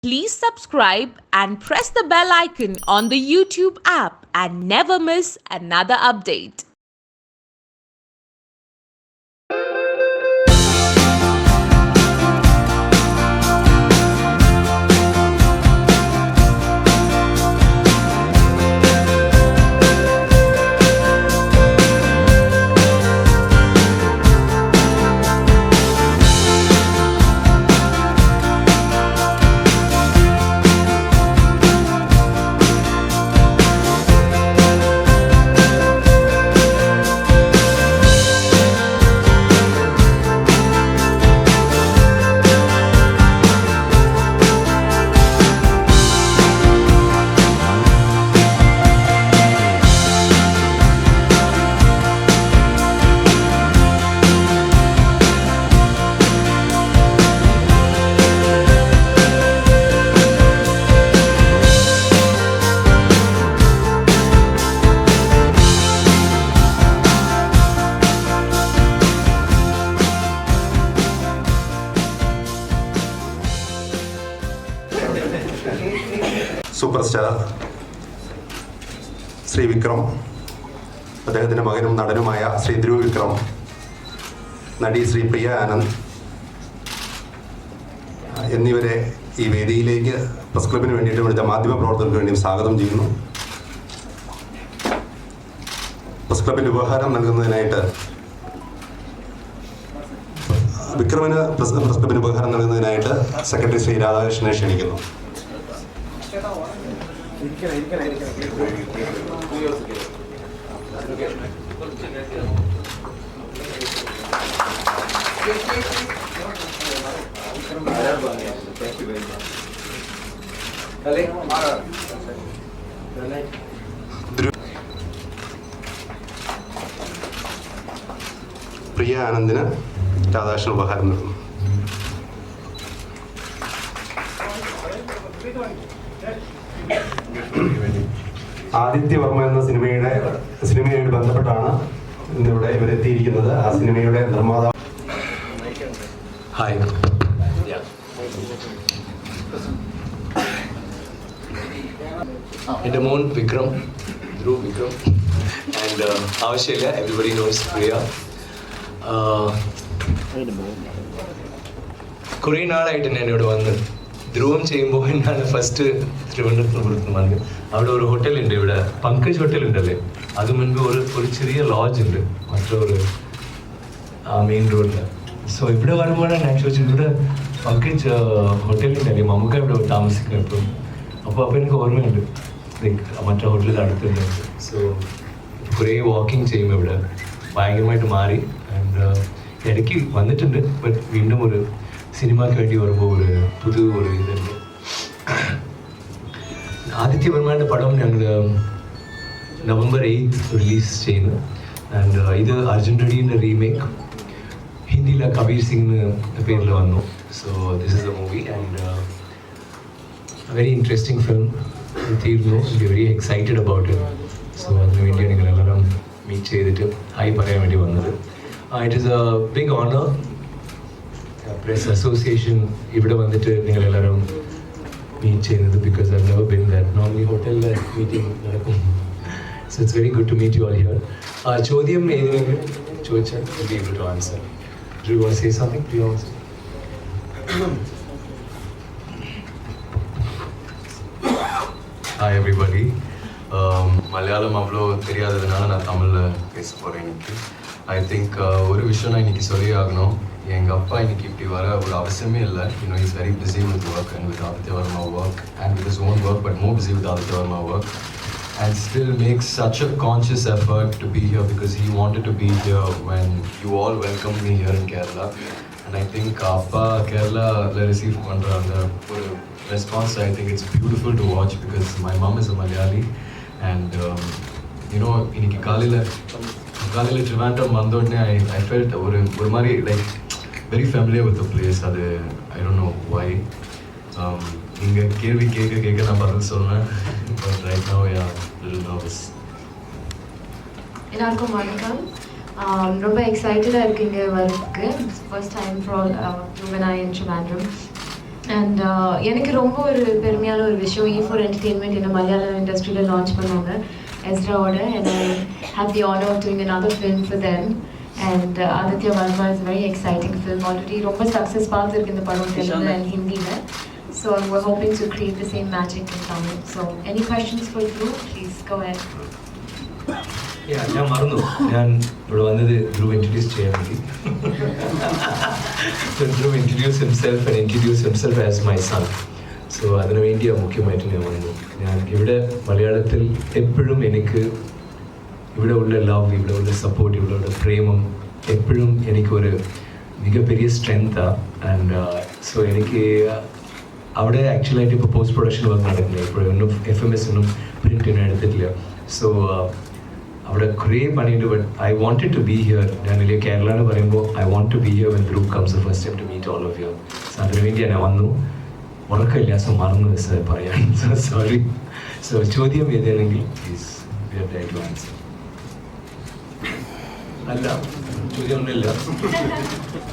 Please subscribe and press the bell icon on the YouTube app and never miss another update. Superstar Shri Vikram, അദ്ദേഹത്തിൻ്റെ മകനും നടനുമായ ശ്രീ ധ്രുവ് വിക്രം, നടി ശ്രീ പ്രിയ ആനന്ദ് എന്നിവരെ ഈ വേദിയിലേക്ക് പ്രസ് ക്ലബിന് വേണ്ടിയിട്ട് വിളിച്ച മാധ്യമ പ്രവർത്തകർക്ക് വേണ്ടിയും സ്വാഗതം ചെയ്യുന്നു. പ്രസ് ക്ലബിന് ഉപഹാരം നൽകുന്നതിനായിട്ട് വിക്രമിന് പ്രസ് ക്ലബിന് ഉപഹാരം നൽകുന്നതിനായിട്ട് സെക്രട്ടറി ശ്രീ രാധാകൃഷ്ണനെ ക്ഷണിക്കുന്നു. പ്രിയ ആനന്ദിന് രാധാകൃഷ്ണൻ ഉപഹാരം നൽകുന്നു. ആദിത്യ വർമ്മ എന്ന സിനിമയുമായി ബന്ധപ്പെട്ടാണ് ഇന്നിവിടെ ഇവരെത്തിയിരിക്കുന്നത്. ആ സിനിമയുടെ നിർമ്മാതാവ് ഹായ്, എൻ്റെ മോൻ വിക്രം ധ്രുവ് വിക്രം ആൻഡ് ആവശ്യമില്ല, എവരിബഡി നോസ് പ്രിയ. കുറേ നാളായിട്ട് ഞാൻ ഇവിടെ വന്ന് ധ്രുവം ചെയ്യുമ്പോൾ ഞാൻ ഫസ്റ്റ് തിരുവനന്തപുരത്ത് വന്നത്. അവിടെ ഒരു ഹോട്ടലുണ്ട്, ഇവിടെ പങ്കജ് ഹോട്ടലുണ്ടല്ലേ, അത് മുൻപ് ഒരു ചെറിയ ലോഡ്ജ് ഉണ്ട് മറ്റൊരു മെയിൻ റോഡിൽ. സോ ഇവിടെ വരുമ്പോഴാണ് ഞാൻ ചോദിച്ചത്, ഇവിടെ പങ്കജ് ഹോട്ടലുണ്ടല്ലേ, നമുക്ക് ഇവിടെ താമസിക്കാം ഇപ്പം. അപ്പോൾ എനിക്ക് ഓർമ്മയുണ്ട്, ലൈക്ക് മറ്റേ ഹോട്ടലിൽ അടുത്തുണ്ട്. സോ കുറേ വാക്കിംഗ് ചെയ്യും ഇവിടെ, ഭയങ്കരമായിട്ട് മാറി. ആൻഡ് ഇടയ്ക്ക് വന്നിട്ടുണ്ട്, ബട്ട് വീണ്ടും ഒരു സിനിമയ്ക്ക് വേണ്ടി വരുമ്പോൾ ഒരു ഇതുണ്ട്. ആദിത്യ വർമ്മയുടെ പടം ഞങ്ങൾ November 8th റിലീസ് ചെയ്യുന്നു. ആൻഡ് ഇത് അർജുൻ റെഡ്ഡിയുടെ റീമേക്ക്, ഹിന്ദിയിലെ കബീർ സിംഗ് പേരിൽ വന്നു. So this is a movie and very interesting film തീർന്നു. Very excited about it. So അതിനു വേണ്ടിയാണ് നിങ്ങളെല്ലാവരും മീറ്റ് ചെയ്തിട്ട് ഹായ് പറയാൻ വേണ്ടി വന്നത്. It is a big honour, press association ഇവിടെ വന്നിട്ട് നിങ്ങളെല്ലാവരും മീറ്റ് ചെയ്യുന്നത്, because I never been that. Normally ഹോട്ടലിലെ മീറ്റിംഗ് നടക്കും. So it's very good to meet you all here. ചോദ്യം ഏതെങ്കിലും ചോദിച്ചാൽ be able to answer. Do you want to say something? Do you want to say? Hi everybody. Malayalam அவ்வளோ தெரியாததுனால நான் தமிழில் பேச போகிறேன் இன்னைக்கு. ஐ திங்க் ஒரு விஷயம் நான் இன்னைக்கு சொல்லி ஆகணும். எங்கள் அப்பா இன்னைக்கு இப்படி வர ஒரு அவசியமே இல்லை. You know is very busy with work and with Adithya Varma work and with his own work, but more busy with Adithya Varma work, and still makes such a conscious effort to be here because he wanted to be here when you all welcomed me here in Kerala. And I think Appa Kerala receive the response. I think it's beautiful to watch because my mom is a Malayali and you know இன்னைக்கு காலையில் ட்ரிவாண்டம் வந்தோடனே I felt ஒரு மாதிரி like very familiar with the place. அது I don't know why. நீங்கள் கேள்வி கேட்க நான் பதில் சொன்னேன், but right now yeah, little nervous. எல்லாருக்கும் வணக்கம். ரொம்ப எக்ஸைட்டடாக இருக்குங்க வரதுக்கு. First time for Yuvan I in Trivandrum. And எனக்கு ரொம்ப ஒரு பெருமையான ஒரு விஷயம் E4 Entertainment in Malayalam industry launch பண்ணாங்க Ezraoda, and I had the honor of doing another film for them. And Adithya Varma is a very exciting film already. ரொம்ப success பார்த்திருக்கு இந்த படம் Telugu and Hindi. So we're hoping to create the same magic in Tamil. So any questions for Dhruv? Please go ahead. ഞാൻ മറന്നു. ഞാൻ ഇവിടെ വന്നത് Dhruv introduce ചെയ്യാൻ വേണ്ടി. Dhruv introduce himself as my son. So അതിനു വേണ്ടിയാണ് മുഖ്യമായിട്ട് ഞാൻ വന്നു. ഞാൻ ഇവിടെ മലയാളത്തിൽ എപ്പോഴും എനിക്ക് ഇവിടെ ഉള്ള ലവ്, ഇവിടെ ഉള്ള സപ്പോർട്ട്, ഇവിടെ ഉള്ള പ്രേമം എപ്പോഴും എനിക്കൊരു മികപ്പെരിയ സ്ട്രെങ്താണ്. ആൻഡ് സോ എനിക്ക് അവിടെ ആക്ച്വലായിട്ട് ഇപ്പോൾ പോസ്റ്റ് പ്രൊഡക്ഷൻ വർക്ക് നടക്കുന്നില്ല. ഇപ്പോഴൊന്നും FMS ഒന്നും പ്രിൻ്റ് എടുത്തിട്ടില്ല. സോ അവിടെ കുറേ പണിയുണ്ട്. But I wanted to be here. ഞാൻ വലിയ കേരള എന്ന് പറയുമ്പോൾ I want to be here when Dhruv comes first time to meet all of you. So അതിനു വേണ്ടി ഞാൻ വന്നു. ഉറക്കമില്ല, സോ മറന്നു സാർ പറയാൻ. So sorry. സോ ചോദ്യം ഏതാണെങ്കിൽ please we are there to answer. അല്ല, ചോദ്യമൊന്നുമില്ല.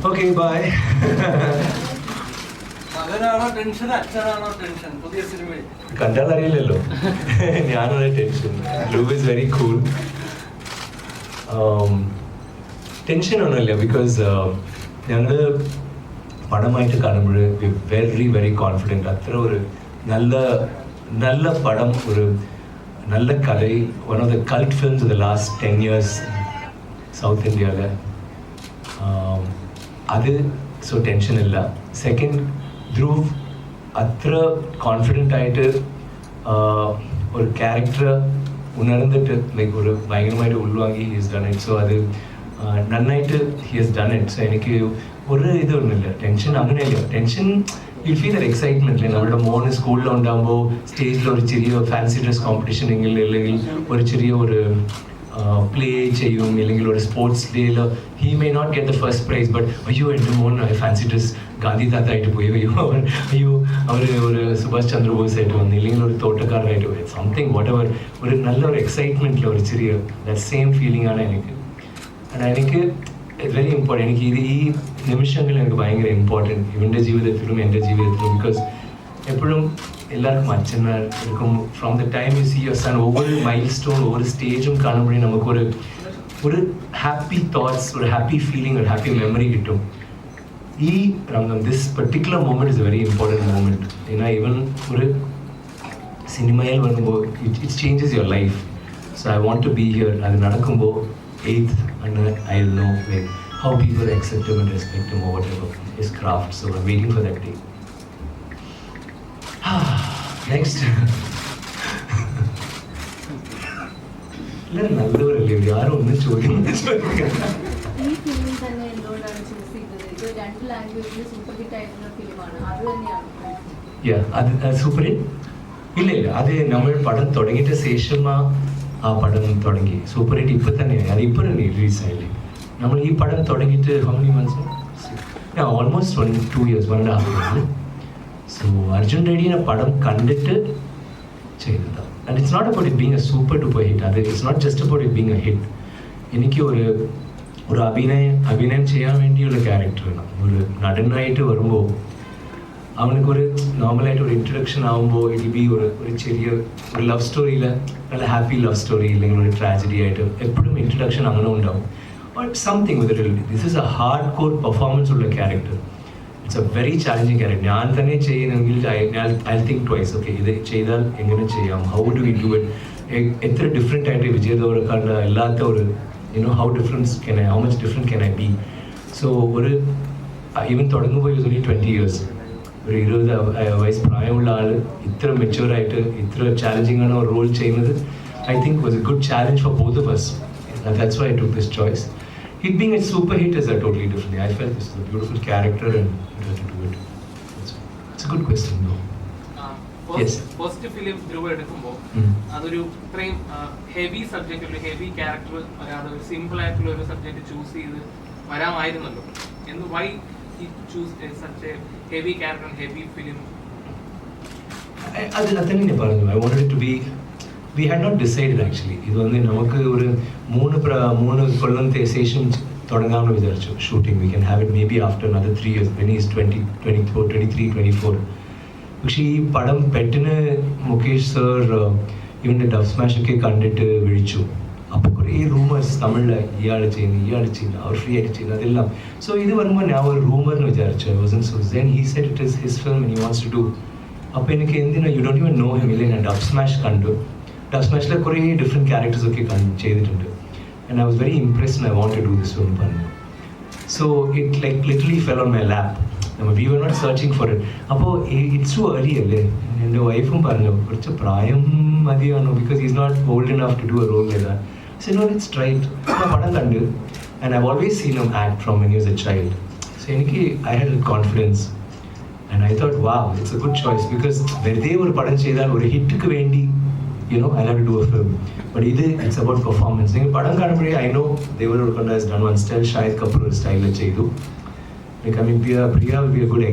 Okay, bye. കണ്ടാൽ അറിയില്ലല്ലോ. ഞാനൊരു tension. Dhruv is very cool. ടെൻഷനൊന്നുമില്ല. ബിക്കോസ് ഞങ്ങൾ പടമായിട്ട് കാണുമ്പോൾ വെരി വെരി കോൺഫിഡൻറ്റ്. അത്ര ഒരു നല്ല പടം, ഒരു നല്ല കഥ. One of the cult films of the last 10 years south ഇന്ത്യയിൽ. അത് സോ ടെൻഷനില്ല. സെക്കൻഡ്, ധ്രുവ് അത്ര കോൺഫിഡൻ്റ് ആയിട്ട് ഒരു ക്യാരക്ടർ ഉണർന്നിട്ട് ലൈക്ക് ഒരു ഭയങ്കരമായിട്ട് ഉൾവാങ്ങി he has done it. So അത് നന്നായിട്ട് he has done it. So എനിക്ക് ഒരു ഇതൊന്നുമില്ല, ടെൻഷൻ അങ്ങനെയല്ല. Tension you feel the excitement. നമ്മുടെ മോന് സ്കൂളിലുണ്ടാകുമ്പോൾ സ്റ്റേജിൽ ഒരു ചെറിയ ഫാൻസി ഡ്രസ് കോമ്പറ്റീഷൻ അല്ലെങ്കിൽ ഒരു ചെറിയ ഒരു പ്ലേ ചെയ്യും, അല്ലെങ്കിൽ ഒരു സ്പോർട്സ് ഡേയിൽ he may not get the first prize. But അയ്യോ എൻ്റെ മോൻ ഫാൻസി ഡ്രസ് ഗാന്ധി താത്തായിട്ട് പോയി, അയ്യോ അവർ ഒരു സുഭാഷ് ചന്ദ്രബോസ് ആയിട്ട് വന്നു, ഇല്ലെങ്കിൽ ഒരു തോട്ടക്കാരനായിട്ട് പോയി, സംതിങ് വാട്ട് എവർ. ഒരു നല്ലൊരു എക്സൈറ്റ്മെൻറ്റിൽ ഒരു ചെറിയ ദാറ്റ് സെയിം ഫീലിംഗ് ആണ് എനിക്ക്. ആൻഡ് എനിക്ക് വെരി ഇമ്പോർട്ടൻറ്റ്. എനിക്ക് ഈ നിമിഷങ്ങൾ എനിക്ക് ഭയങ്കര ഇമ്പോർട്ടൻറ്റ് ഇവൻ്റെ ജീവിതത്തിലും എൻ്റെ ജീവിതത്തിലും. ബിക്കോസ് എപ്പോഴും എല്ലാവർക്കും അച്ഛന്മാർക്കും from the time you see your son ഒவ்வொரு മൈൽ സ്റ്റോൺ ഒவ்வொரு സ്റ്റേജും കാണുമ്പോഴേ നമുക്കൊരു ഹാപ്പി തോട്ട്സ്, ഒരു ഹാപ്പി ഫീലിംഗ്, ഒരു ഹാപ്പി മെമ്മറി കിട്ടും. ഈ this particular moment is a very important moment. ഏന്നാ ഈവൻ ഒരു സിനിമയിൽ വരുമ്പോൾ it changes your life. So I want to be here. അത് നടക്കുമ്പോൾ 8th and I will know like how people accept him and respect him or whatever his craft. So I'm waiting for that day. Next. നല്ലവരല്ലേ ആരും ഒന്നും ചോദിക്കുന്നു. ഈ film തന്നെ എന്തുകൊണ്ടാണ് choose ചെയ്തത്? ഇത് 2 ലാംഗ്വേജിൽ സൂപ്പർ ഹിറ്റ് ആയിട്ടുള്ള ഫിലിമാണ്. അത് തന്നെയാണ് അത് സൂപ്പർ ഹിറ്റ് ഇല്ല. അത് നമ്മൾ പടം തുടങ്ങിയിട്ട് ശേഷം ആ പടം തുടങ്ങി സൂപ്പർ ഹിറ്റ് ഇപ്പം തന്നെയാണ്. അത് ഇപ്പം തന്നെ റിലീസ് ആയില്ലേ. നമ്മൾ ഈ പടം തുടങ്ങിയിട്ട് how many months? Almost 2 years, 1.5 years. So Arjun റെഡ്ഡിനെ പടം കണ്ടിട്ട് ചെയ്തതാണ്. And it's not about it being a super duper hit. അത് it's not just about it being a hit. എനിക്ക് ഒരു അഭിനയം ചെയ്യാൻ വേണ്ടിയുള്ള ക്യാരക്ടർ വേണം. ഒരു നടനായിട്ട് വരുമ്പോൾ അവനക്കൊരു നോർമലായിട്ട് ഒരു ഇൻട്രൊഡക്ഷൻ ആകുമ്പോൾ ഇറ്റ് ബി ഒരു ചെറിയ ഒരു ലവ് സ്റ്റോറിയിൽ നല്ല ഹാപ്പി ലവ് സ്റ്റോറി, ഇല്ലെങ്കിൽ ഒരു ട്രാജഡി ആയിട്ട് എപ്പോഴും ഇൻട്രൊഡക്ഷൻ അങ്ങനെ ഉണ്ടാവും. But something with related. This is a hard core performance ഉള്ള character. It's a very challenging character. ഞാൻ തന്നെ ചെയ്യുന്നെങ്കിൽ ഐ തിങ്ക് ട്വൈസ്. ഓക്കെ, ഇത് ചെയ്താൽ എങ്ങനെ ചെയ്യാം, how do we do it, എത്ര ഡിഫറെൻ്റ് ആയിട്ട് വിജയ് ദേവരക്കൊണ്ട അല്ലാത്ത ഒരു how much different can I B. So ഒരു ഈവൻ തുടങ്ങുമ്പോൾ ഇറ്റ് ഓൺലി 20 years. ഒരു 20 വയസ്സ് പ്രായമുള്ള ആൾ ഇത്ര മെച്യൂറായിട്ട് ഇത്ര ചാലഞ്ചിങ് ആണ് റോൾ ചെയ്യുന്നത്. I think was A good challenge for both of us. That's why I took this choice. It being a super hit is a totally different thing. I felt this is a beautiful character and I had to do it. It's a good question though. Yes. First film Dhruv എടുക്കുമ്പോൾ അതൊരു ഇത്രയും heavy subject, ഒരു heavy character വരാതെ ഒരു simple ആയിട്ടുള്ള ഒരു subject choose ചെയ്ത് വരാമായിരുന്നല്ലോ. why he choose such a heavy character and heavy film? അതന്നെ പറഞ്ഞു. I wanted it to be, we had not decided actually. ഇത് വന്ന് നമുക്ക് ഒരു 3 കൊല്ലത്തെ ശേഷം തുടങ്ങാമെന്ന് വിചാരിച്ചു shooting. We can have it may be after another 3 years when he is 23-24. പക്ഷേ ഈ പടം പെട്ടെന്ന് മുകേഷ് സർ ഇവൻ്റെ ഡബ് സ്മാഷ് ഒക്കെ കണ്ടിട്ട് വിളിച്ചു. അപ്പോൾ കുറേ റൂമേഴ്സ് തമിഴിൽ ഇയാൾ ചെയ്യുന്നു അവർ ഫ്രീ ആയിട്ട് ചെയ്യുന്നു അതെല്ലാം. സോ ഇത് വരുമ്പോൾ ഞാൻ ഒരു റൂമർന്ന് വിചാരിച്ചു. I was in so then he said it is his film and he wants to do. അപ്പോൾ എനിക്ക് എന്തിനാ you don't even know him ഇല്ല. ഞാൻ ഡബ് സ്മാഷ് കണ്ടു. ഡബ് സ്മാഷിലെ കുറേ ഡിഫറെൻറ്റ് ക്യാരക്ടേഴ്സ് ഒക്കെ ചെയ്തിട്ടുണ്ട്. And I was very impressed and I want to do this film പറഞ്ഞു. So it like literally fell on my lap. We were not searching for it. അപ്പോൾ ഇറ്റ്സ് ടു ഏർലി അല്ലേ. എൻ്റെ വൈഫും പറഞ്ഞു കുറച്ച് പ്രായം മതിയാണോ, because is not old enough to do a role like that. So no, it's right. I പടം കണ്ടു and I've always seen him act from when he was a child. So എനിക്ക് I had confidence and I thought wow, it's a good choice because വെറുതെ ഒരു പടം ചെയ്താൽ ഒരു ഹിറ്റിക്ക് വേണ്ടി I have to do a film. But it's about performance. നിങ്ങൾ പടം കാണുമ്പോഴേ I know Devar Ulkonda has done one style, Shahid Kapoor style ചെയ്തു. Like I mean Priya will be a good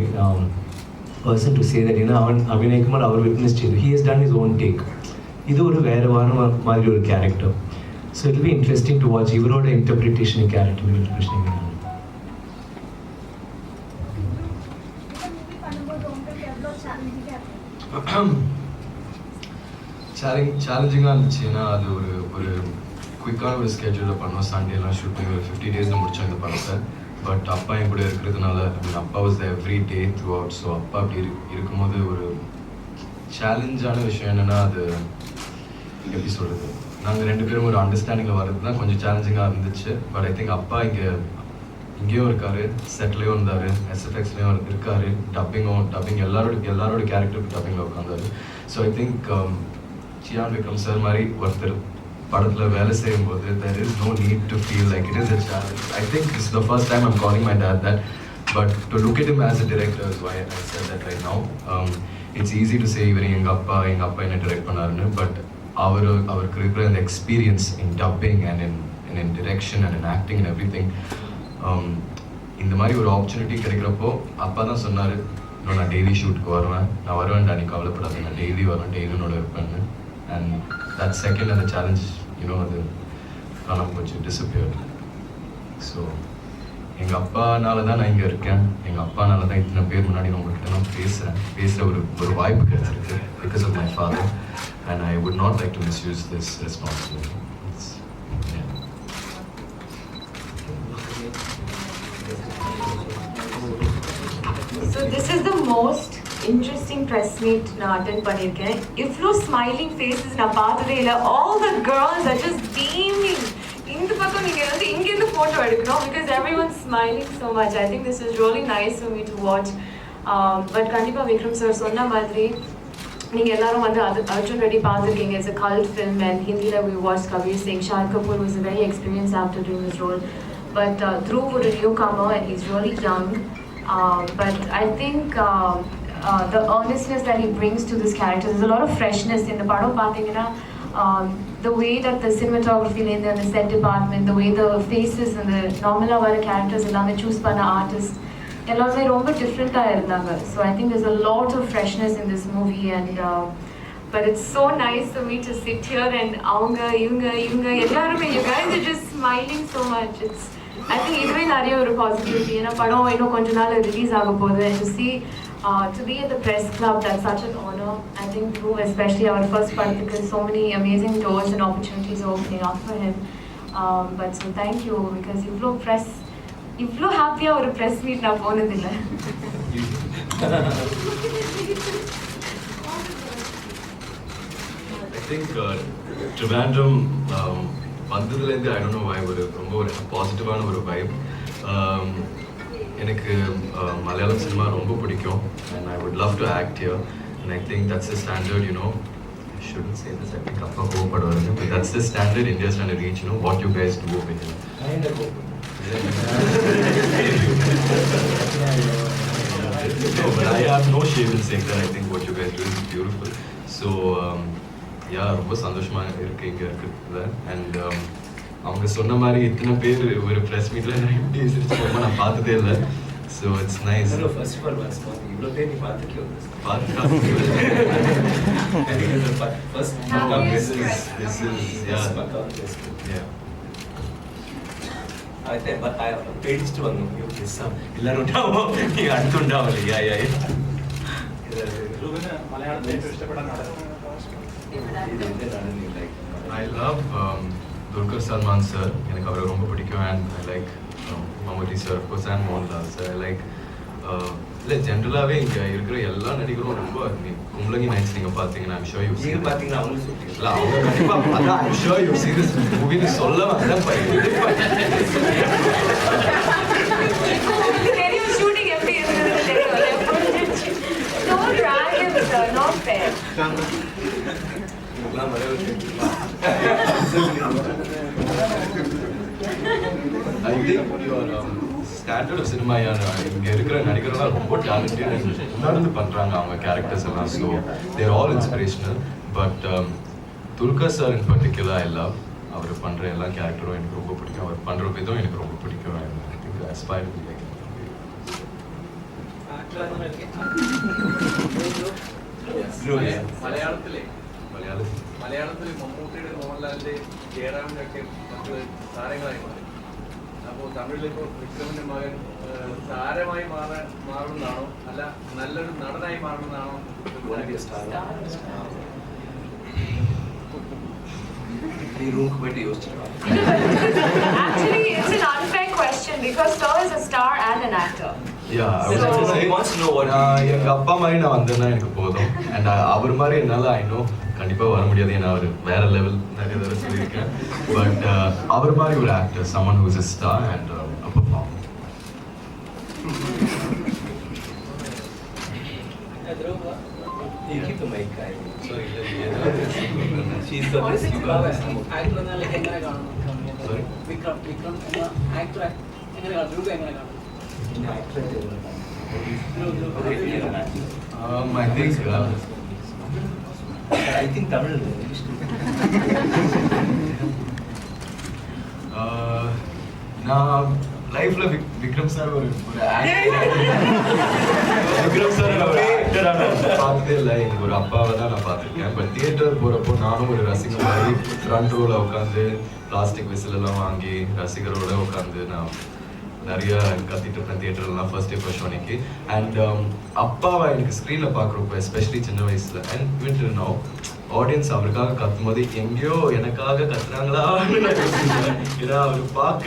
person to say that അവൻ അഭിനയിക്കുമ്പോൾ അവർ witness ചെയ്തു. He has done his own take. ഇത് ഒരു വേറെ മാതിരി ഒരു character. So it will be interesting to watch ഇവരുടെ interpretation ഈ ക്യാരക്ടറിനെ interpretation എങ്ങനെയാണ്. சேலஞ்சிங்காக இருந்துச்சுன்னா அது ஒரு குயிக்கான ஒரு ஸ்கெட்யூலில் பண்ணோம். சண்டேலாம் ஷூட் பண்ணி ஒரு 50 days முடித்தோம் இந்த படத்தை. பட் அப்பா என் கூட இருக்கிறதுனால அப்பா was every day through out. So அப்பா அப்படி இருக்கும்போது ஒரு சேலஞ்சான விஷயம் என்னென்னா அது எப்படி சொல்கிறது, நாங்கள் 2 பேரும் ஒரு அண்டர்ஸ்டாண்டிங்கில் வர்றது தான் கொஞ்சம் சேலஞ்சிங்காக இருந்துச்சு. பட் ஐ திங்க் அப்பா இங்கேயும் இருக்கார், செட்லேயும் இருந்தார், SFXலேயும் இருக்கார், டப்பிங் எல்லாரோட கேரக்டருக்கு டப்பிங்கில் உட்காந்தார். So I think Chiyaan Vikram sir மாதிரி ஒருத்தர் படத்தில் வேலை செய்யும்போது there is no need to feel like it is a challenge. I think this is the first time I'm calling my dad that, but to look at him as a director is why I said that right now. It's easy to say இவர் எங்கள் அப்பா என்ன direct பண்ணாருன்னு, but அவருக்கு இருக்கிற அந்த experience in dubbing and in direction and in acting and every thing, இந்த மாதிரி ஒரு ஆப்பர்ச்சுனிட்டி கிடைக்கிறப்போ அப்பா தான் சொன்னார், இன்னும் நான் டெய்லி ஷூட்டுக்கு வருவேன், நான் வருவேன்டா, நீ கவலைப்படாது, நான் டெய்லி வருவேன், டெய்லி உன்னோட இருப்பேன்னு. அண்ட் தட் செகண்ட் அந்த சேலஞ்ச் அது காணாமல் போச்சு, டிஸப்பியர்ட். ஸோ எங்கள் அப்பானால தான் நான் இங்கே இருக்கேன், எங்கள் அப்பானால தான் இத்தனை பேர் முன்னாடி நான் உங்கள்கிட்ட நான் பேசுகிற ஒரு வாய்ப்பு கிடைச்சிருக்கு because of my father. And I would not like to misuse this responsibility. So this is the most interesting press meet நான் attend பண்ணிருக்கேன். இவ்ளோ smiling faces நான் பார்த்ததே இல்லை. All the girls are just beaming. இந்த பக்கம் நீங்க இங்க இருந்து போட்டோ எடுக்கணும் because everyone's smiling so much. I think this is really nice for me to watch. But கண்டிப்பா விக்ரம் சார் சொன்ன மாதிரி நீங்கள் எல்லாரும் வந்து அர்ஜுன் ரெட்டி பார்த்துருக்கீங்க. It's a cult film and ஹிந்தியில் we watched Kabir Singh. Shahid Kapoor was a very experienced actor doing this role, but Dhruv was a newcomer and he's really young. But I think the earnestness that he brings to this character, there's a lot of freshness in the padam pathina. The way that the cinematography and the set department, the way the faces and the normal characters எல்லாமே choose பண்ண artists எல்லாமே ரொம்ப டிஃப்ரெண்ட்டாக இருந்தாங்க. So I think there's a lot of freshness in this movie and but it's so nice for me to sit here and அவங்க இவங்க எல்லாருமே you guys are just smiling so much. It's I think இதுவே நிறைய ஒரு positivity. ஏன்னா படம் இன்னும் கொஞ்ச நாள் ரிலீஸ் ஆக போகுது and to be at the press club, that's such an honor. I think Dhruv, especially our first particle, so many amazing doors and opportunities are opening up for him. But so thank you because இவ்வளோ ஹாப்பியாக ஒரு press meet நான் போனதில்லை. I think Trivandrum வந்ததுலேருந்து I don't know why ரொம்ப ஒரு பாசிட்டிவான ஒரு வைப். எனக்கு மலையாளம் சினிமா ரொம்ப பிடிக்கும் and I would love to act here and I think that's the standard, I shouldn't say this, I think அப்பா கோவப்படுவாரு, but that's the standard India's trying to reach, what you guys do over here. No, but I have no shame in saying that. I think what you guys do is beautiful. So, ரொம்ப சந்தோஷமா இருக்கு இங்க இருக்கிறதுல. And அவங்க சொன்ன மாதிரி இத்தனை பேர் ஒரு ப்ரெஸ் மீட்ல நான் இப்படி சிரிச்சு நான் பார்த்ததே இல்லை. So it's nice. First of all இவ்வளோ பேர் நீ பார்த்துக்கோ అయితే പേടിച്ചിട്ട് വന്നു എല്ലാവരും ഉണ്ടാവോ നീ അടുത്തുണ്ടാവില്ല I love Dulquer Salman sir. எனக்கு அவரை ரொம்ப பிடிக்கும். And I like Mammootty sir, of course, and Mohanlal sir. I like இல்லை ஜென்ரலாகவே இங்கே இருக்கிற எல்லா நடிகரும் ரொம்ப கும்பலங்கி நைட்ஸ் நீங்கள் பார்த்தீங்கன்னா ஐம் ஷோர் யூ சீன் பார்த்தீங்கன்னா அவங்களுக்கு இல்லை அவங்க கண்டிப்பாக அதான் I'm sure you seen this மூவின்னு சொல்ல வந்தேன் ஷூட்டிங் எப்படி இருந்தது don't drag him sir, not fair. I think your standard of cinema இங்கே இருக்கிற நடிகர்கள்லாம் ரொம்ப டேலண்டட் உணர்ந்து பண்ணுறாங்க அவங்க கேரக்டர்ஸ் எல்லாம். So they're all inspirational. But Dulquer sir in particular I love. அவர் பண்ணுற எல்லா கேரக்டரும் எனக்கு ரொம்ப பிடிக்கும். அவர் பண்ணுற விதம் எனக்கு ரொம்ப பிடிக்கும். ஐ திங்க் அஸ்பைர் டு லைக் മലയാളത്തിൽ മമ്മൂട്ടിയുടെ മോഹൻലാലിന്റെ ജയറാമിന്റെ ഒക്കെ മക്കള് താരങ്ങളായി മാറി. അപ്പോൾ തമിഴിലിപ്പോൾ വിക്രമിന്റെ മകൻ താരമായി മാറുന്നതാണോ അല്ല നല്ലൊരു നടനായി മാറുന്നതാണോ? Actually, it's an unfair question because Sir is a star and an actor. எங்கள் அப்பா மாதிரி நான் வந்தேன்னா எனக்கு போதும். அண்ட் அவர் மாதிரி என்னால் ஐநோ கண்டிப்பாக வர முடியாது. ஏன்னா அவர் வேற லெவல் நிறைய தடவை சொல்லியிருக்கேன். பட் அவர் மாதிரி ஒரு actor, someone who's a star and a performer. You keep the mic guy. Sorry, She's the best. You got this. Sorry? Vikram actor എങ്ങനെ കാണും? ധ്രുവ് എങ്ങനെ കാണും? I think Tamil. நான் லைஃப்ல விக்ரம் சார் ஒரு விக்ரம் சார் ஒரு ஆக்டரா நான் பார்த்ததே இல்லை. எனக்கு ஒரு அப்பாவை தான் நான் பார்த்துருக்கேன். பட் தியேட்டர் போகிறப்போ நானும் ஒரு ரசிகர் மாதிரி ஃப்ரண்ட் ரோவில் உட்காந்து பிளாஸ்டிக் விசில் எல்லாம் வாங்கி ரசிகரோட உட்காந்து நான் நிறைய கத்திட்டு இருப்பேன் தியேட்டர்லாம் ஃபர்ஸ்ட் டே ஃபர்ஸ்ட் ஷோனிக்கு. அண்ட் அப்பாவை எனக்கு ஸ்க்ரீனில் பார்க்குறப்போ எஸ்பெஷலி சின்ன வயசில் அண்ட் இவன் நோ ஆடியன்ஸ் அவருக்காக கத்தும் போது எங்கேயோ எனக்காக கத்துறாங்களான்னு நான் யோசிச்சேன். ஏன்னா அவர் பார்க்க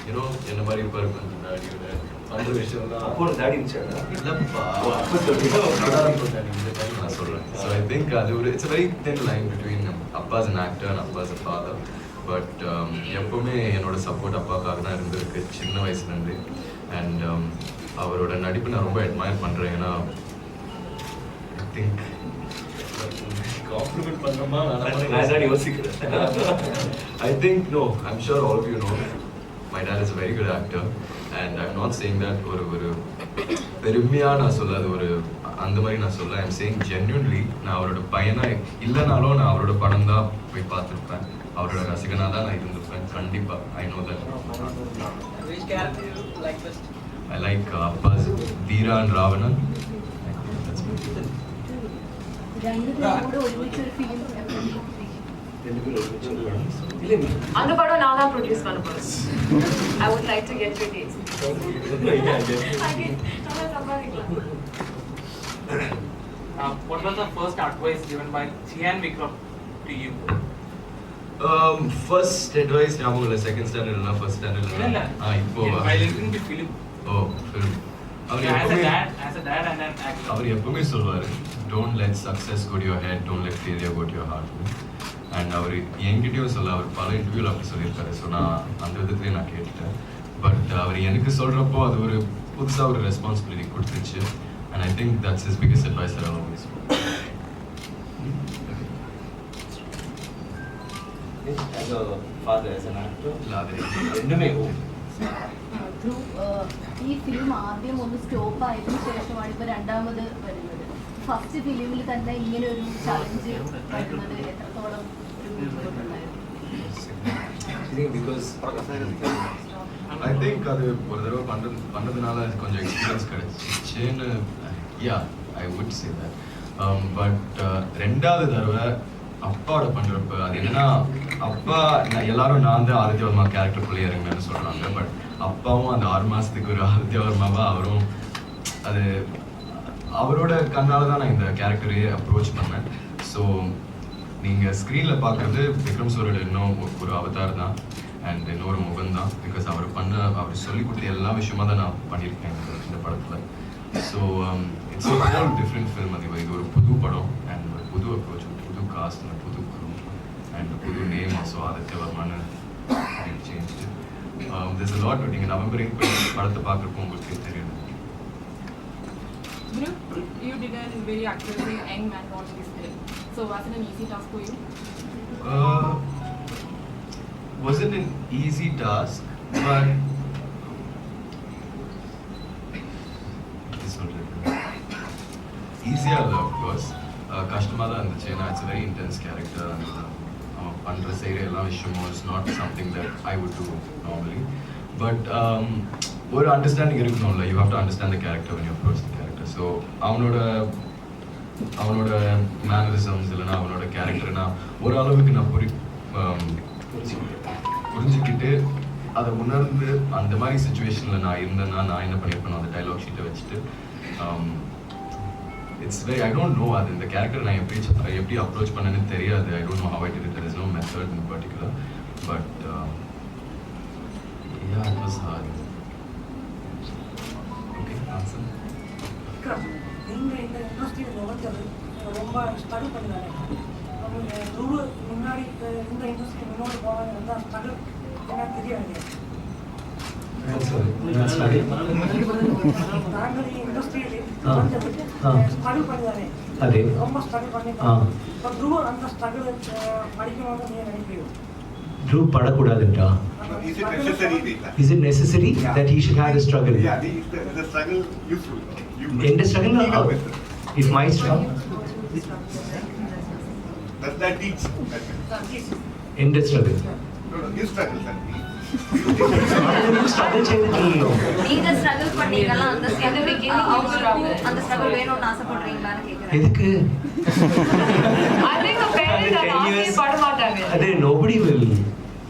ஏன்னோ என்ன மாதிரி இருப்பாரு கொஞ்சம் தாடியோட அந்த விஷயம்லாம் அப்போ தாடி இருந்துச்சா? இல்லைப்பா நான் சொல்கிறேன். ஸோ ஐ திங்க் அது ஒரு it's very thin line between அப்பாஸ் அன் ஆக்டர் அண்ட் அப்பாஸ் அ ஃபாதர். பட் எப்போவுமே என்னோட சப்போர்ட் அப்பாவுக்காக தான் இருந்திருக்கு சின்ன வயசுலேருந்து. அண்ட் அவரோட நடிப்பு நான் ரொம்ப அட்மயர் பண்ணுறேன். ஏன்னா ஐ திங்க் காம்ப்ளிமெண்ட் பண்ணணுமா நான் யோசிக்கிறேன். I think no, I'm sure all of you know my dad is a very good actor and I'm not saying that ஒரு பெருமையா நான் சொல்லாது ஒரு அந்த மாதிரி நான் சொல்ல. I'm saying genuinely நான் அவரோட பையனா இல்லைனாலும் நான் அவரோட படம் தான் போய் பார்த்துருப்பேன். அவரோட ரசிகனாக தான் நான் இருந்திருப்பேன் கண்டிப்பா. I know that. Which character you like best? I like Appas, Veera and Ravanan. That's me. രണ്ടുപേരും ഒരുമിച്ച് ഒരു ഫിലിം அந்த படம் நான் தான் ப்ரொடியூஸ் பண்ண போறேன். I would like to get your dates. What was the first advice given by Chiyyan Vikram to you? First advice ஞாபகம் இல்லை. செகண்ட் ஸ்டாண்டர்ட் இல்லை ஃபர்ஸ்ட் ஸ்டாண்டர்ட் இல்லை. இப்போ While listening to film. O film. As a dad and an actor. அவர் எப்பவுமே சொல்வார் don't let success go to your head, don't let failure go to your heart. And அவர் என்கிட்டயும் சொல்ல அவர் பல இன்டர்வியூவில் அப்படி சொல்லியிருக்காரு. ஸோ நான் அந்த விதத்துலேயே நான் கேட்டுட்டேன். பட் அவர் எனக்கு சொல்கிறப்போ அது ஒரு புதுசாக ஒரு ரெஸ்பான்சிபிலிட்டி கொடுத்துருச்சு. And I think that's is biggest advice I always. As a father, as an actor, இல்லை அது രണ്ടുമേ ഈ ഫിലിം ആദ്യം ഒന്ന് സ്റ്റോപ്പ് ആയതിനു ശേഷമാണ് ഇപ്പൊ രണ്ടാമത് വരുന്നത്. ഫസ്റ്റ് ഫിലിമിൽ തന്നെ ഇങ്ങനെ ഒരു ചലഞ്ച് വരുന്നത് എത്രത്തോളം ഒരു ബുദ്ധിമുട്ടുണ്ടായിരുന്നു? because ஐ திங்க் அது ஒரு தடவை பண்ணதுனால கொஞ்சம் எக்ஸ்பீரியன்ஸ் கிடைச்சிச்சுன்னு yeah I would say that. But ரெண்டாவது தடவை அப்பாவோட பண்ணுறப்ப அது என்னன்னா அப்பா எல்லாரும் நான் தான் ஆதித்ய வர்மா கேரக்டருக்குள்ளே இறங்கினேன்னு சொல்கிறாங்க. பட் அப்பாவும் அந்த 6 மாதத்துக்கு ஒரு ஆதித்ய வர்மாவா அவரும் அது அவரோட கண்ணால் தான் நான் இந்த கேரக்டரையே அப்ரோச் பண்ணேன். ஸோ நீங்கள் ஸ்க்ரீனில் பார்க்குறது விக்ரம் சாரோட இன்னும் ஒரு அவதார் தான் அண்ட் இன்னொரு முகம் தான். பிகாஸ் அவர் சொல்லிக் கொடுத்த எல்லா விஷயமா தான் நான் பண்ணியிருக்கேன் இந்த படத்தில். So it's a different film. அது இது ஒரு புது படம் அண்ட் ஒரு புது அப்ரோச், ஒரு புது காஸ்ட், ஒரு புது குரூப் அண்ட் புது நேம் ஆல்சோ ஆதித்ய வர்மான்னு சேஞ்ச். there's a lot. நீங்கள் நவம்பர் 8 படத்தை பார்க்குறப்போ உங்களுக்கு தெரியும். You did a very actively young man on this film. So was it an easy task for you? Wasn't an easy task, but easier of course. Kashtamada and the Chiyyan, it's a very intense character. Pandra Seire ella vishayam is not something that I would do normally. But ஒரு understanding இருக்கணும்ல, you have to understand the character when you approach the character. So அவனோட mannerisms இல்லைனா அவனோட கேரக்டர்னா ஒரு அளவுக்கு நான் புரிஞ்சுக்கிட்டு அதை உணர்ந்து அந்த மாதிரி சுச்சுவேஷனில் நான் இருந்தேன்னா நான் என்ன பண்ணியிருப்பேன் அந்த டைலாக் ஷீட்டை வச்சுட்டு it's very I don't know அது இந்த கேரக்டர் நான் எப்படி அப்ரோச் பண்ணேன்னு தெரியாது. I don't know how I did it. There is no method in particular. But yeah, it was hard. Okay, answer. நீங்கள் இந்த இண்டஸ்ட்ரியில் நுழைஞ்சது ரொம்ப ஸ்ட்ரகிள் பண்ணினாங்க. முன்னாடி இந்த இண்டஸ்ட்ரி முன்னாடி போனாங்க இருந்தால் ஸ்ட்ரகிள் என்ன தெரியாது. நாங்கள் இண்டஸ்ட்ரியில் நுழைஞ்சது ஸ்ட்ரகிள் பண்ணிதானே, ரொம்ப ஸ்ட்ரகிள் பண்ணிருக்காங்க. இப்போ த்ரூ அந்த ஸ்ட்ரகிள் படிக்கணும்னு நீங்கள் நினைக்கிறீங்க? Dhruv padakudadunta. Is it necessary that he should have a struggle? Yeah, the struggle useful. In the struggle, if my struggle. That teach. In the struggle. No, you struggle. Struggle செய்யணும். நீங்க struggle பண்ணீங்களா அந்த அந்த struggle வேணும்னு ஆசைப்படுறீங்களான்னு கேக்குறேன். எதுக்கு? I think the parents are asking பட மாட்டாங்க. அதே nobody will.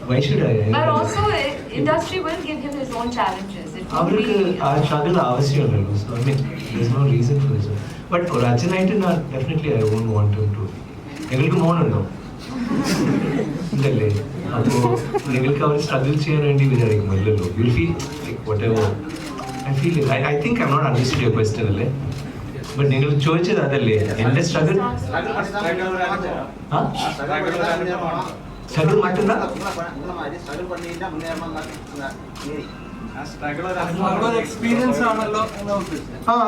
Why should I? But also industry will give him his own challenges. அவருக்கு ஆ struggle அவசியம் இல்லை. So I mean there's no reason for this. But for Rajanaite not definitely I won't want him to. എങ്ങൾക്ക് മോനുണ്ടോ? ഇല്ലല്ലേ? അപ്പോൾ നിങ്ങൾക്ക് അവർ struggle ചെയ്യാൻ വേണ്ടി വിചാരിക്കും ഇല്ലല്ലോ. You feel like whatever I feel I think I not understood your question അല്ലേ? But നിങ്ങൾ ചോദിച്ചത് അതല്ലേ എൻ്റെ സ്ട്രഗിൾ സ്ട്രഗിൾ மட்டும்தான்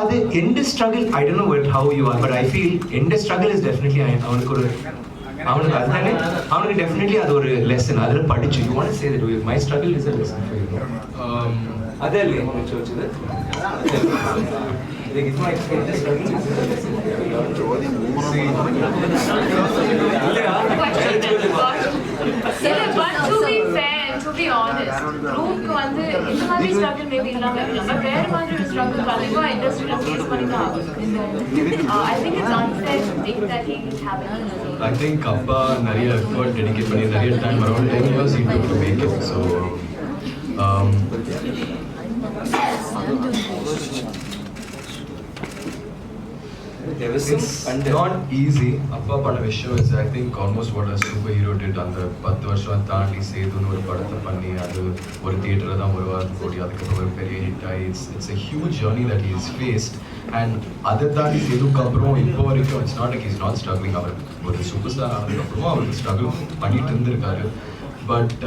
അത് എൻ്റെ struggle I don't know how you are but I feel എൻ്റെ സ്ട്രഗിൾ ഇസ് ഡെഫിനറ്റ്ലി அவனுக்கு அதுதானே அவனுக்கு டெஃபினெட்லி அது ஒரு லெசன் அதில் படிச்சு you want to say that my struggle is a lesson for you. அதല്ലേ നമ്മൾ ചോദിച്ചത്? Like it's my struggle. But to be fair, to be honest, Dhruv வந்து இந்த மாதிரி struggle maybe இல்லாம இருக்கலாம். But வேற மாதிரி ஒரு struggle கண்டிப்பா இண்டஸ்ட்ரியில ஃபேஸ் பண்ணிதான் I think it's unfair to think that he is having it. I think அப்பா நிறைய effort dedicate பண்ணி நிறைய time around 10 years he took to make it. So it's not easy. அப்பா பண்ண விஷயம் is I think almost what a superhero did. அந்த 10 வருஷம் தாண்டி சேதுன்னு ஒரு படத்தை பண்ணி அது ஒரு தியேட்டரில் தான் ஒரு வாரத்துக்கு ஓடி அதுக்கப்புறம் ஒரு பெரிய ஹிட் ஆகி it's a huge journey that he has faced. And அதை தாண்டி சேதுக்கு அப்புறம் இப்போ வரைக்கும் it's not like he's not struggling. அவர் ஒரு சூப்பர் ஸ்டார் ஆனதுக்கப்புறமா அவருக்கு ஸ்ட்ரகிள் பண்ணிட்டு இருந்திருக்காரு. பட்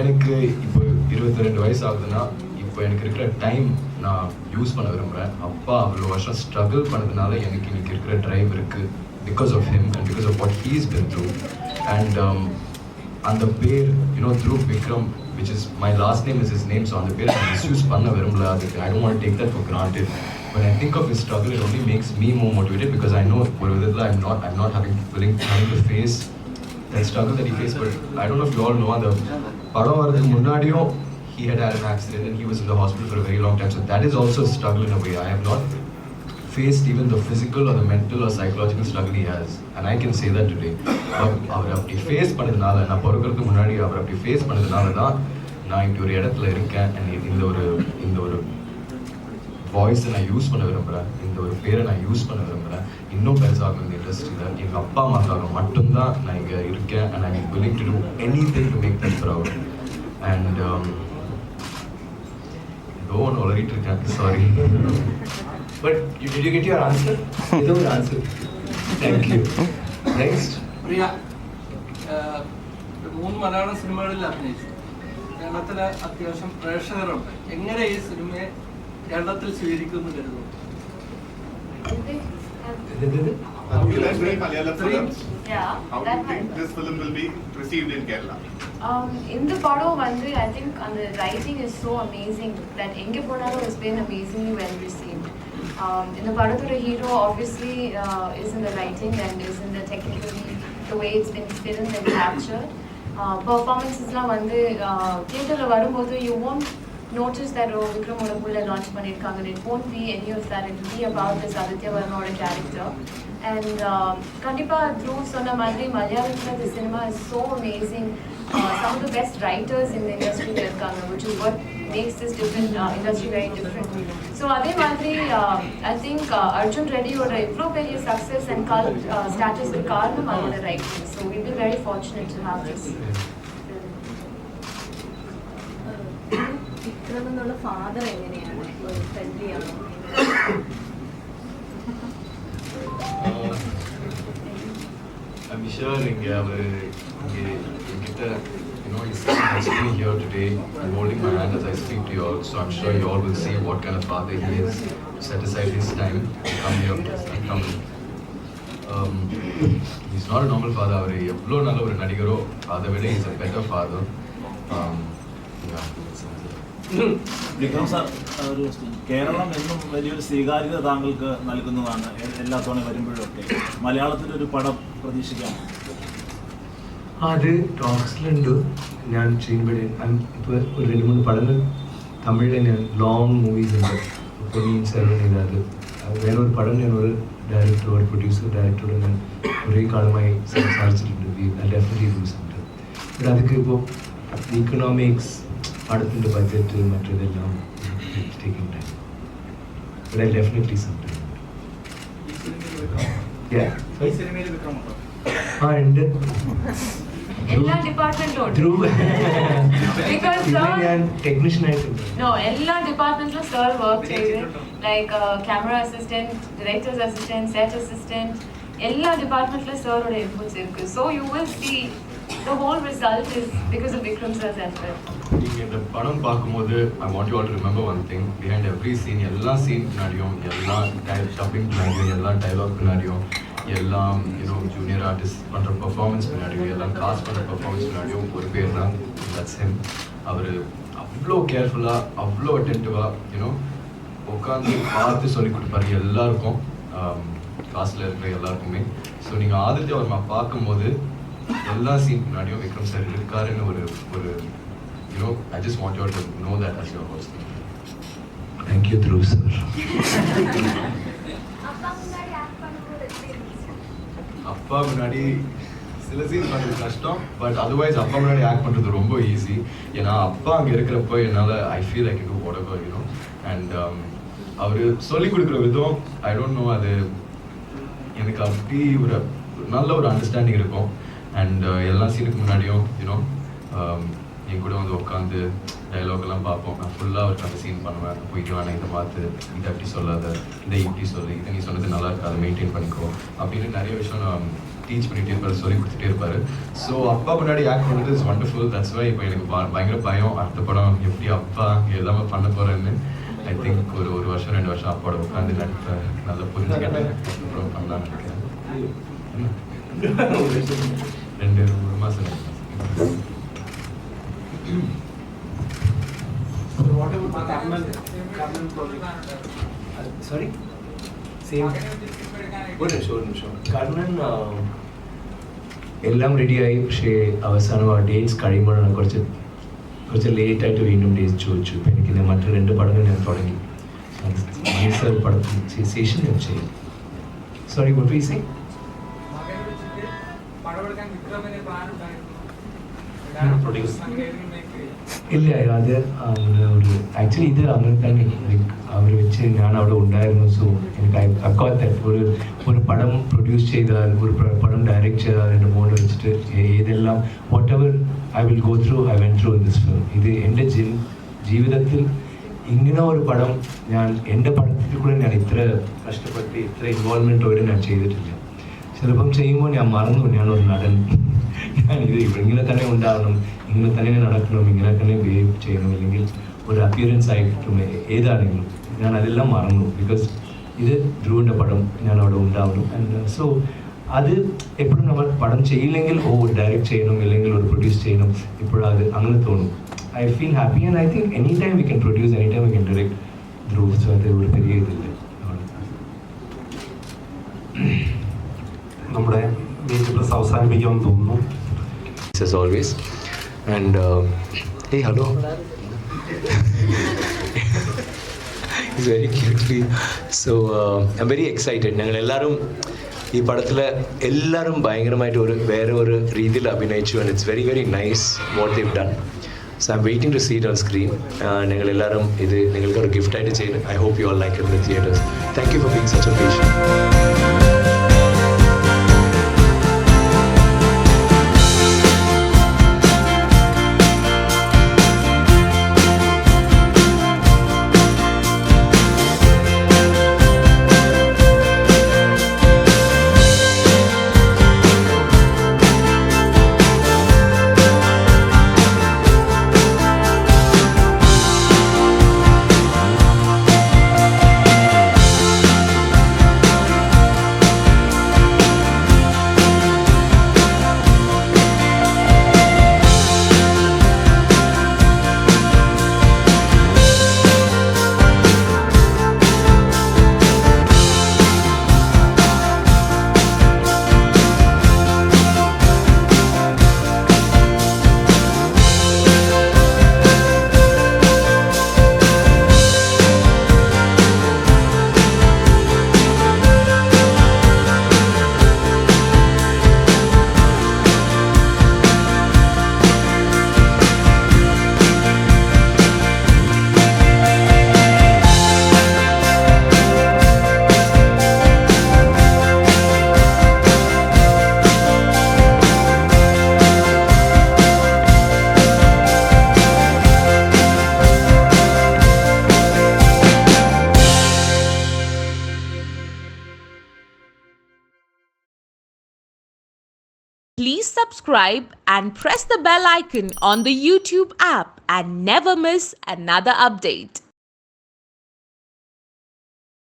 எனக்கு இப்போ 22 வயசு ஆகுதுன்னா இப்போ எனக்கு இருக்கிற டைம் நான் யூஸ் பண்ண விரும்புகிறேன். அப்பா அவ்வளோ வருஷம் ஸ்ட்ரகிள் பண்ணதுனால எனக்கு இன்னைக்கு இருக்கிற ட்ரைவ் இருக்குது because of him and because of what he is been through. And அந்த பேர் Dhruv Vikram which is my last name is is name. So அந்த பேர் நான் மிஸ்யூஸ் பண்ண விரும்பல. அதுக்கு I don't want take that for granted. When I think of his struggle, it only makes me more motivated because I know ஒரு விதத்தில் I'm not having to face that struggle that he faced. But I don't know if you all know, அந்த படம் வரதுக்கு முன்னாடியும் he had an accident and he was in the hospital for a very long time. So that is also a struggle in a way. I have not faced even the physical or the mental or psychological struggle he has, and I can say that today. But அவர் அப்படி face பண்ணதுனால, நான் பிறக்கிறதுக்கு முன்னாடி அவர் அப்படி face பண்ணதுனால தான் நான் இப்படி ஒரு இடத்துல இருக்கேன். இந்த ஒரு வாய்ஸை நான் யூஸ் பண்ண விரும்புகிறேன், இந்த ஒரு பேரை நான் யூஸ் பண்ண விரும்புகிறேன். இன்னும் பெருசாகும் இந்த இண்டஸ்ட்ரியில். எங்கள் அப்பா அம்மாக்காக மட்டும்தான் நான் இங்கே இருக்கேன். And I am willing to do anything to make them proud. And ஏதோ ஒன்று உளறிட்டு இருக்கேன், sorry. But did you get your answer? It's your answer. Thank you. Next. പ്രിയ, 3 മലയാളം സിനിമകളിൽ അഭിനയിച്ചു. കേരളത്തിൽ അത്യാവശ്യം പ്രേക്ഷകരുണ്ട്. എങ്ങനെ ഈ സിനിമയെ കേരളത്തിൽ സ്വീകരിക്കുമെന്ന് കരുതുന്നു? Yeah, How do you think this film will be received in Kerala? In the padam vandu, I think the writing is so amazing that enge ponalo has been amazingly well received. In the padathura hero obviously is in the writing and is in the technically the way it's been filmed and captured. Performances la vandu theater la varumbodhu you won't notice that Vikram oda pulla launch pannirukanga. It won't be any of that. It will be about this Adithya Varma oda character. And Kandipa Dhruv sonna madri Malayalam this cinema is so amazing. Some of the best writers in the industry irukanga, which is what makes this different industry very different. So adhe madri I think Arjun Reddy oda ivlo periya success and cult status ku kaaranam adoda writing. So we've been very fortunate to have this. Vikram എന്നുള്ള father എങ്ങനെയാണ്? Friendly ആണോ? I'm sure he's sitting here today and holding my hand as I speak to you all, so I'm sure you all will see what kind of father he is. Set aside his time to come here and come. He's not a normal father. அவர் எவ்வளோ நல்ல ஒரு நடிகரோ அதை விட he's a better father. Vikram sir, ഒരു കേരളം എന്നും വലിയൊരു സ്വീകാര്യത താങ്കൾക്ക് നൽകുന്നതാണ് എല്ലാ തവണ വരുമ്പോഴൊക്കെ. മലയാളത്തിലൊരു പടം പ്രതീക്ഷിക്കാം? അത് ടോക്സിലുണ്ട്. ഞാൻ ചെയ്യുമ്പോഴേ ഇപ്പോൾ ഒരു 2-3 പടങ്ങൾ തമിഴിൽ ഞാൻ ലോങ് മൂവീസ് ഉണ്ട്. പൊന്നിയിൻ സെൽവൻ ഇതാത് വേറൊരു പടം ഞാൻ ഒരു ഡയറക്ടറോട് ഡയറക്ടറോട് ഞാൻ കുറേ കാലമായി സംസാരിച്ചിട്ടുണ്ട്. ഡെഫിനറ്റ്ലി ഡൂസ് ഉണ്ട്. ബട്ട് അതൊക്കെ ഇപ്പോൾ ഇക്കണോമിക്സ്, പടത്തിൻ്റെ ബഡ്ജറ്റ്, മറ്റേതെല്ലാം taking time. But I definitely sometime. ഉണ്ട്. എല്ലാ ഡിപ്പാർട്ട്മെന്റിലും ഞാൻ ടെക്നീഷ്യൻ ആയിട്ടുണ്ട്. എല്ലാ ഡിപ്പാർട്ട്മെന്റിലും സർ വർക്ക് ചെയ്ത് like camera assistant, directors assistant, set assistant, എല്ലാ ഡിപ്പാർട്ട്മെന്റിലും സാറോட ഇൻപുട്സ് இருக்கு. So you will see the whole result is because of Vikram sir's effort. நீங்க இந்த படம் பார்க்கும்போது I want you all to remember one thing. Behind every scene, எல்லா scene பின்னாடியும், எல்லா டப்பிங் பின்னாடியும், எல்லா டைலாக் பின்னாடியும், எல்லாம் ஜூனியர் ஆர்டிஸ்ட் பண்ணுற பர்ஃபார்மன்ஸ் பின்னாடியும், எல்லாம் காஸ்ட் பண்ணுற பர்ஃபார்மன்ஸ் பின்னாடியும் ஒரு பேர் தான், தட்ஸ் ஹிம். அவர் அவ்வளோ கேர்ஃபுல்லாக, அவ்வளோ அட்டென்டிவாக உட்காந்து பார்த்து சொல்லிக் கொடுப்பாரு எல்லாருக்கும், காஸ்டில் இருக்கிற எல்லாருக்குமே. ஸோ நீங்கள் ஆதித்ய வர்மா பார்க்கும்போது எல்லா சீன் பின்னாடியும் விக்ரம் சார் இருக்காருன்னு ஒரு I just want you all to know that as your host. Thank you, Dhruv sir. அப்பா முன்னாடி சில சீன் பண்ணுறது கஷ்டம், பட் அதர்வைஸ் அப்பா முன்னாடி ஆக்ட் பண்ணுறது ரொம்ப ஈஸி. ஏன்னா அப்பா அங்கே இருக்கிறப்போ என்னால் I feel like to whatever, and அவர் சொல்லிக் கொடுக்குற விதம் ஐ டோன்ட் நோ, அது எனக்கு அப்படி ஒரு நல்ல ஒரு அண்டர்ஸ்டாண்டிங் இருக்கும். அண்ட் எல்லா சீனுக்கு முன்னாடியும் என் கூட வந்து உட்காந்து டைலாக்லாம் பார்ப்போம். நான் ஃபுல்லாக அவருக்கு அந்த சீன் பண்ணுவேன். போயிட்டு வேணாம், இதை பார்த்து இதை அப்படி சொல்லாத, இதை இப்படி சொல்லு, இதை நீ சொன்னது நல்லா இருக்கு, அதை மெயின்டைன் பண்ணிக்கோ அப்படின்னு நிறைய விஷயம் நான் டீச் பண்ணிகிட்டே இருப்பார், சொல்லி கொடுத்துட்டே இருப்பார். ஸோ அப்பா முன்னாடி ஆக்ட் பண்ணுறது இஸ் வண்டர்ஃபுல். தட்ஸ் வை இப்போ எனக்கு பயங்கர பயம், அடுத்த படம் எப்படி அப்பா எல்லாமே பண்ண போகிறேன்னு. ஐ திங்க் ஒரு வருஷம் 2 வருஷம் அப்பாவோட உட்காந்து நடிப்பை நல்லா புரிஞ்சுக்கிட்டேன், அப்புறம் பண்ணலான்னு இருக்கேன். 2 மாதம். What about Karnan project? Sorry? Same. ഒരു നിമിഷം. കർണൻ എല്ലാം റെഡിയായി. പക്ഷേ അവസാനം ആ ഡേറ്റ്സ് കഴിയുമ്പോഴാണ് കുറച്ച് ലേറ്റായിട്ട് വീണ്ടും ഡേറ്റ്സ് ചോദിച്ചു. ഇപ്പം എനിക്ക് മറ്റ് 2 പടങ്ങൾ ഞാൻ തുടങ്ങി. മനസ്സർ പടത്തിന് ശേഷം ഞാൻ ചെയ്യും. Sorry, what were you saying? മകനെ വെച്ചിട്ട് പടമെടുക്കാൻ വിക്രമിന് പ്ലാൻ ഉണ്ടായിരുന്നു. ഇല്ല, അത് ഒരു ആക്ച്വലി ഇത് അങ്ങനെ തന്നെ അവർ വെച്ച് ഞാൻ അവിടെ ഉണ്ടായിരുന്നു. സോ എനിക്ക് ഒരു പടം പ്രൊഡ്യൂസ് ചെയ്താൽ, ഒരു പടം ഡയറക്റ്റ് ചെയ്താൽ എൻ്റെ മോളിൽ വെച്ചിട്ട് ഏതെല്ലാം what ever I will go through, I went through in this film. ഇത് എൻ്റെ ജീവിതത്തിൽ ഇങ്ങനെ ഒരു പടം എൻ്റെ പടത്തിൽ കൂടെ ഞാൻ ഇത്ര കഷ്ടപ്പെട്ട് ഇത്ര ഇൻവോൾവ്മെൻറ്റോടെ ഞാൻ ചെയ്തിട്ടില്ല. ചിലപ്പം ചെയ്യുമ്പോൾ ഞാൻ മറന്നു ഞാനൊരു നടൻ, ഞാനിത് ഇങ്ങനെ തന്നെ ഉണ്ടാവണം, ഇങ്ങനെ തന്നെ നടക്കണം, ഇങ്ങനെ തന്നെ ബിഹേവ് ചെയ്യണം, അല്ലെങ്കിൽ ഒരു അപ്പിയറൻസ് ആയിട്ടും ഏതാണെങ്കിലും ഞാൻ അതെല്ലാം മറന്നു. ബിക്കോസ് ഇത് ധ്രുവിൻ്റെ പടം, ഞാൻ അവിടെ ഉണ്ടാവണം. ആൻഡ് സോ അത് എപ്പോഴും നമ്മൾ പടം ചെയ്യില്ലെങ്കിൽ ഡയറക്റ്റ് ചെയ്യണം, അല്ലെങ്കിൽ ഒരു പ്രൊഡ്യൂസ് ചെയ്യണം, ഇപ്പോഴും അത് അങ്ങനെ തോന്നും. I feel happy and I think any time we can produce, any time we can direct Dhruv. So അത് ഒരു പെരിയ ഇതില്ല. നമ്മുടെ മീറ്റ് പ്ലസ് അവസാനിപ്പിക്കാമെന്ന് തോന്നുന്നു. As always, and hey, hello. It's very cute. So I'm very excited. ഞങ്ങൾ എല്ലാവരും ഈ പടത്തിൽ എല്ലാവരും ഭയങ്കരമായിട്ട് വേറെ ഒരു രീതിയിൽ അഭിനയിച്ചു. And it's very very nice what they done. So I'm waiting to see it on screen. ഞങ്ങൾ എല്ലാവരും ഇത് നിങ്ങൾക്കൊരു ഗിഫ്റ്റായിട്ട് ചെയ്യുന്നു. I hope you all like it in the theatres. Thank you for being such a patient. Please subscribe and press the bell icon on the YouTube app and never miss another update.